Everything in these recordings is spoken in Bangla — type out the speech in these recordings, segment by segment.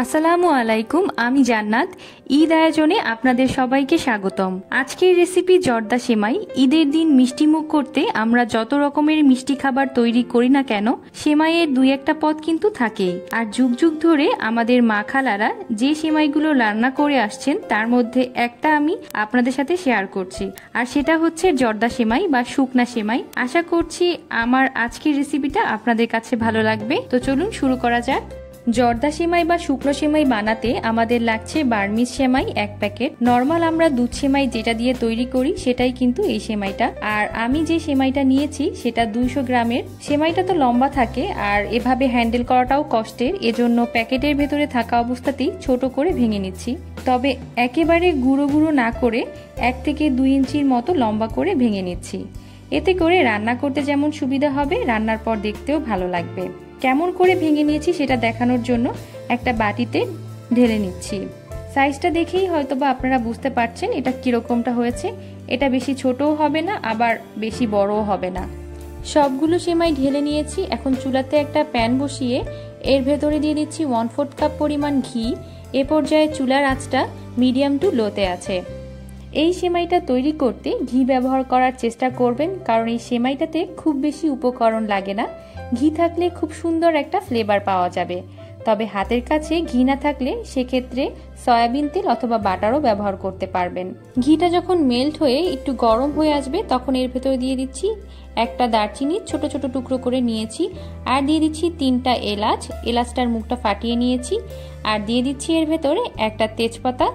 আসসালামু আলাইকুম, আমি জান্নাত। ঈদ আয়োজনে আপনাদের সবাইকে স্বাগতম। আজকের রেসিপি জর্দা সেমাই। ঈদের দিন মিষ্টিমুখ করতে আমরা যত রকমের মিষ্টি খাবার তৈরি করি না কেন, সেমাইয়ের দুই একটা পদ কিন্তু থাকেই। আর যুগ যুগ ধরে আমাদের মা খালারা যে সেমাইগুলো রান্না করে আসছেন তার মধ্যে একটা আমি আপনাদের সাথে শেয়ার করছি, আর সেটা হচ্ছে জর্দা সেমাই বা শুকনা সেমাই। আশা করছি আমার আজকের রেসিপিটা আপনাদের কাছে ভালো লাগবে। তো চলুন শুরু করা যাক। জর্দা সেমাই বা শুকনো সেমাই বানাতে আমাদের লাগছে বার্মিজ সেমাই 1 প্যাকেট। নর্মাল আমরা দুধ সেমাই যেটা দিয়ে তৈরি করি সেটাই কিন্তু এই সেমাইটা। আর আমি যে সেমাইটা নিয়েছি সেটা 200 গ্রামের। সেমাইটা তো লম্বা থাকে আর এভাবে হ্যান্ডেল করাটাও কষ্টের, এজন্য প্যাকেটের ভেতরে থাকা অবস্থাতেই ছোট করে ভেঙে নিচ্ছি। তবে একেবারে গুঁড়ো গুঁড়ো না করে 1 থেকে 2 ইঞ্চির মতো লম্বা করে ভেঙে নিচ্ছি। এতে করে রান্না করতে যেমন সুবিধা হবে, রান্নার পর দেখতেও ভালো লাগবে। কেমন করে ভেঙে নিয়েছি সেটা দেখানোর জন্য একটা বাটিতে ঢেলে নিচ্ছি। সাইজটা দেখেই হয়তোবা আপনারা বুঝতে পারছেন এটা কিরকমটা হয়েছে। এটা বেশি ছোটও হবে না, আবার বেশি বড়ও হবে না। সবগুলো সেমাই ঢেলে নিয়েছি। এখন চুলাতে একটা প্যান বসিয়ে এর ভেতরে দিয়ে দিচ্ছি 1/4 কাপ পরিমাণ ঘি। এ পর্যায়ে চুলার আঁচটা মিডিয়াম টু লোতে আছে। এই সেমাইটা তৈরি করতে ঘি ব্যবহার করার চেষ্টা করবেন, কারণ এই সেমাইটাতে খুব বেশি উপকরণ লাগে না। ঘি থাকলে খুব সুন্দর একটা ফ্লেভার পাওয়া যাবে। তবে হাতের কাছে ঘি না থাকলে সেক্ষেত্রে সয়াবিন তেল অথবা বাটারও ব্যবহার করতে পারবেন। ঘিটা যখন মেল্ট হয়ে একটু গরম হয়ে আসবে তখন এর ভেতরে দিয়ে দিচ্ছি একটা দারচিনি ছোট ছোট টুকরো করে নিয়েছি, আর দিয়ে দিচ্ছি 3টা এলাচ। এলাচটার মুখটা ফাটিয়ে নিয়েছি, আর দিয়ে দিচ্ছি এর ভেতরে একটা তেজপাতা।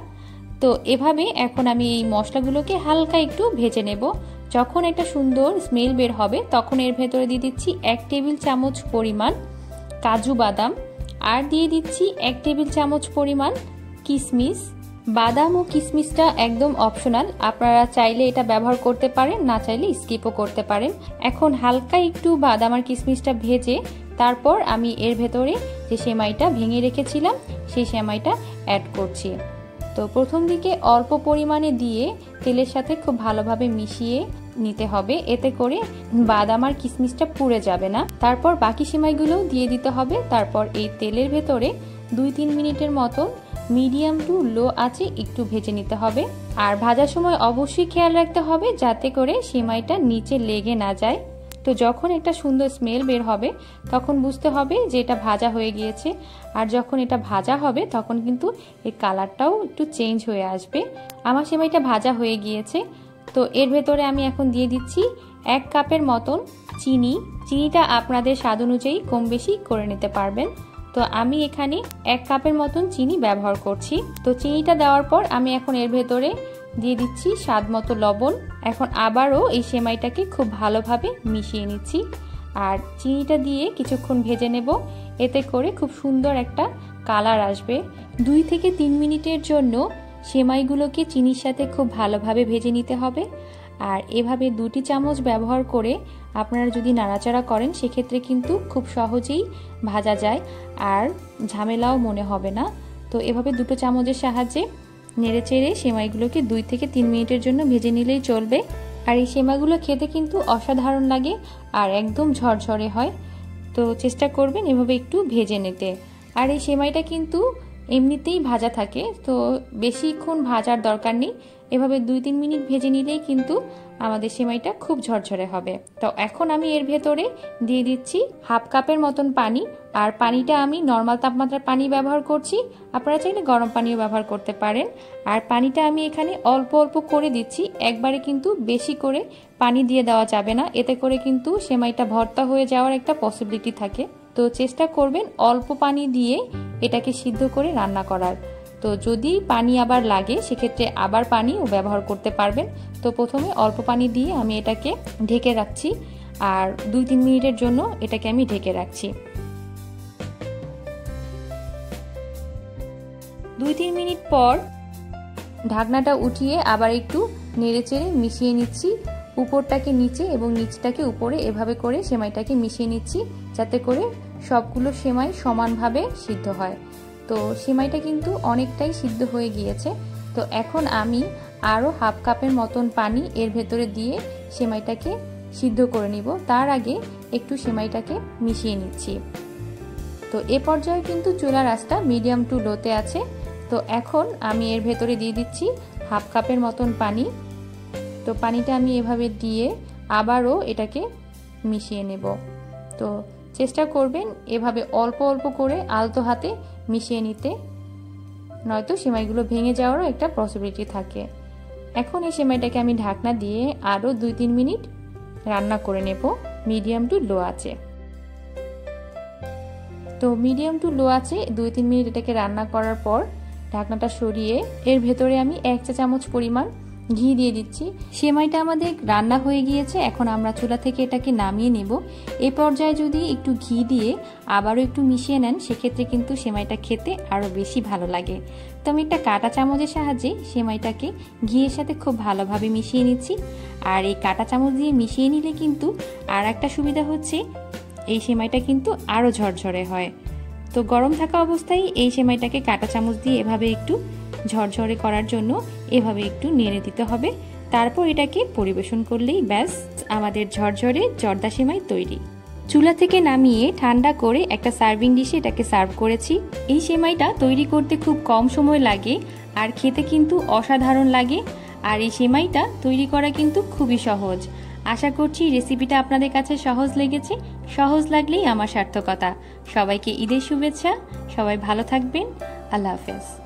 তো এভাবে এখন আমি এই মশলাগুলোকে হালকা একটু ভেজে নেব। যখন একটা সুন্দর স্মেল বের হবে তখন এর ভেতরে দিয়ে দিচ্ছি 1 টেবিল চামচ পরিমাণ কাজু বাদাম, আর দিয়ে দিচ্ছি 1 টেবিল চামচ পরিমাণ কিশমিশ। বাদাম ও কিশমিশটা একদম অপশনাল, আপনারা চাইলে এটা ব্যবহার করতে পারেন, না চাইলে স্কিপও করতে পারেন। এখন হালকা একটু বাদাম আর কিশমিশটা ভেজে তারপর আমি এর ভেতরে যে সেমাইটা ভেঙে রেখেছিলাম সেই সেমাইটা অ্যাড করছি। তো প্রথম দিকে অল্প পরিমাণে দিয়ে তেলের সাথে খুব ভালোভাবে মিশিয়ে নিতে হবে, এতে করে বাদাম আর কিশমিশটা পুড়ে যাবে না। তারপর বাকি সেমাইগুলোও দিয়ে দিতে হবে। তারপর এই তেলের ভেতরে 2-3 মিনিটের মতো মিডিয়াম টু লো আঁচে একটু ভেজে নিতে হবে। আর ভাজার সময় অবশ্যই খেয়াল রাখতে হবে যাতে করে সেমাইটা নিচে লেগে না যায়। তো যখন একটা সুন্দর স্মেল বের হবে তখন বুঝতে হবে যে এটা ভাজা হয়ে গিয়েছে। আর যখন এটা ভাজা হবে তখন কিন্তু এর কালারটাও একটু চেঞ্জ হয়ে আসবে। আমার সেমাইটা ভাজা হয়ে গিয়েছে। তো এর ভেতরে আমি এখন দিয়ে দিচ্ছি 1 কাপের মতন চিনি। চিনিটা আপনাদের স্বাদ অনুযায়ী কম বেশি করে নিতে পারবেন। তো আমি এখানে 1 কাপের মতন চিনি ব্যবহার করছি। তো চিনিটা দেওয়ার পর আমি এখন এর ভেতরে দিয়ে দিচ্ছি স্বাদ মতো লবণ। এখন আবারও এই সেমাইটাকে খুব ভালোভাবে মিশিয়ে নিচ্ছি, আর চিনিটা দিয়ে কিছুক্ষণ ভেজে নেব। এতে করে খুব সুন্দর একটা কালার আসবে। 2 থেকে 3 মিনিটের জন্য সেমাইগুলোকে চিনির সাথে খুব ভালোভাবে ভেজে নিতে হবে। আর এভাবে 2টি চামচ ব্যবহার করে আপনারা যদি নাড়াচাড়া করেন সেক্ষেত্রে কিন্তু খুব সহজেই ভাজা যায় আর ঝামেলাও মনে হবে না। তো এভাবে 2টো চামচের সাহায্যে নেড়েচেড়ে সেমাইগুলোকে 2 থেকে 3 মিনিটের জন্য ভেজে নিলেই চলবে। আর এই সেমাইগুলো খেতে কিন্তু অসাধারণ লাগে আর একদম ঝরঝরে হয়। তো চেষ্টা করবেন এভাবে একটু ভেজে নিতে। আর এই সেমাইটা কিন্তু এমনিতেই ভাজা থাকে, তো বেশিক্ষণ ভাজার দরকার নেই। এভাবে 2-3 মিনিট ভেজে নিলেই কিন্তু আমাদের সেমাইটা খুব ঝরঝরে হবে। তো এখন আমি এর ভেতরে দিয়ে দিচ্ছি 1/2 কাপের মতন পানি। আর পানিটা আমি নর্মাল তাপমাত্রার পানি ব্যবহার করছি, আপনারা চাইলে গরম পানিও ব্যবহার করতে পারেন। আর পানিটা আমি এখানে অল্প অল্প করে দিচ্ছি, একবারে কিন্তু বেশি করে পানি দিয়ে দেওয়া যাবে না, এতে করে কিন্তু সেমাইটা ভর্তা হয়ে যাওয়ার একটা পসিবিলিটি থাকে। তো চেষ্টা করবেন অল্প পানি দিয়ে এটাকে সিদ্ধ করে রান্না করার। তো যদি পানি আবার লাগে সেক্ষেত্রে আবার পানিও ব্যবহার করতে পারবেন। তো প্রথমে অল্প পানি দিয়ে আমি এটাকে ঢেকে রাখছি, আর 2-3 মিনিটের জন্য এটাকে আমি ঢেকে রাখছি। 2-3 মিনিট পর ঢাকনাটা উঠিয়ে আবার একটু নেড়েচেড়ে মিশিয়ে নিচ্ছি। উপরটাকে নিচে এবং নিচটাকে উপরে এভাবে করে সেমাইটাকে মিশিয়ে নিচ্ছি, যাতে করে সবগুলো সেমাই সমানভাবে সিদ্ধ হয়। তো সেমাইটা কিন্তু অনেকটাই সিদ্ধ হয়ে গিয়েছে। তো এখন আমি আরও 1/2 কাপের মতন পানি এর ভেতরে দিয়ে সেমাইটাকে সিদ্ধ করে নিব। তার আগে একটু সেমাইটাকে মিশিয়ে নিচ্ছি। তো এ পর্যায়ে কিন্তু চুলার আঁচটা মিডিয়াম টু লোতে আছে। তো এখন আমি এর ভেতরে দিয়ে দিচ্ছি হাফ কাপের মতন পানি। তো পানিটা আমি এভাবে দিয়ে আবারও এটাকে মিশিয়ে নেব। তো চেষ্টা করবেন এভাবে অল্প অল্প করে আলতো হাতে মিশিয়ে নিতে, নয়তো সেমাইগুলো ভেঙে যাওয়ারও একটা পসিবিলিটি থাকে। এখন এই সেমাইটাকে আমি ঢাকনা দিয়ে আরও 2-3 মিনিট রান্না করে নেব মিডিয়াম টু লো আঁচে। তো মিডিয়াম টু লো আঁচে 2-3 মিনিট এটাকে রান্না করার পর ঢাকনাটা সরিয়ে এর ভেতরে আমি 1 চা চামচ পরিমাণ ঘি দিয়ে দিচ্ছি। সেমাইটা আমাদের রান্না হয়ে গিয়েছে, এখন আমরা চুলা থেকে এটাকে নামিয়ে নেব। এই পর্যায়ে যদি একটু ঘি দিয়ে আবারও একটু মিশিয়ে নেন সেক্ষেত্রে কিন্তু সেমাইটা খেতে আরও বেশি ভালো লাগে। তো আমি একটা কাঁটা চামচের সাহায্যে সেমাইটাকে ঘিয়ের সাথে খুব ভালোভাবে মিশিয়ে নিচ্ছি। আর এই কাঁটা চামচ দিয়ে মিশিয়ে নিলে কিন্তু আর একটা সুবিধা হচ্ছে এই সেমাইটা কিন্তু আরও ঝরঝরে হয়। তো গরম থাকা অবস্থায় এই সেমাইটাকে কাঁটা চামচ দিয়ে এভাবে একটু ঝরঝরে করার জন্য এভাবে একটু নেড়ে দিতে হবে। তারপর এটাকে পরিবেশন করলেই ব্যাস আমাদের ঝরঝরে জর্দা সেমাই তৈরি। চুলা থেকে নামিয়ে ঠান্ডা করে একটা সার্ভিং ডিশে এটাকে সার্ভ করেছি। এই সেমাইটা তৈরি করতে খুব কম সময় লাগে আর খেতে কিন্তু অসাধারণ লাগে। আর এই সেমাইটা তৈরি করা কিন্তু খুবই সহজ। আশা করছি রেসিপিটা আপনাদের কাছে সহজ লেগেছে। সহজ লাগলেই আমার সার্থকতা। সবাইকে ঈদের শুভেচ্ছা। সবাই ভালো থাকবেন। আল্লাহ হাফেজ।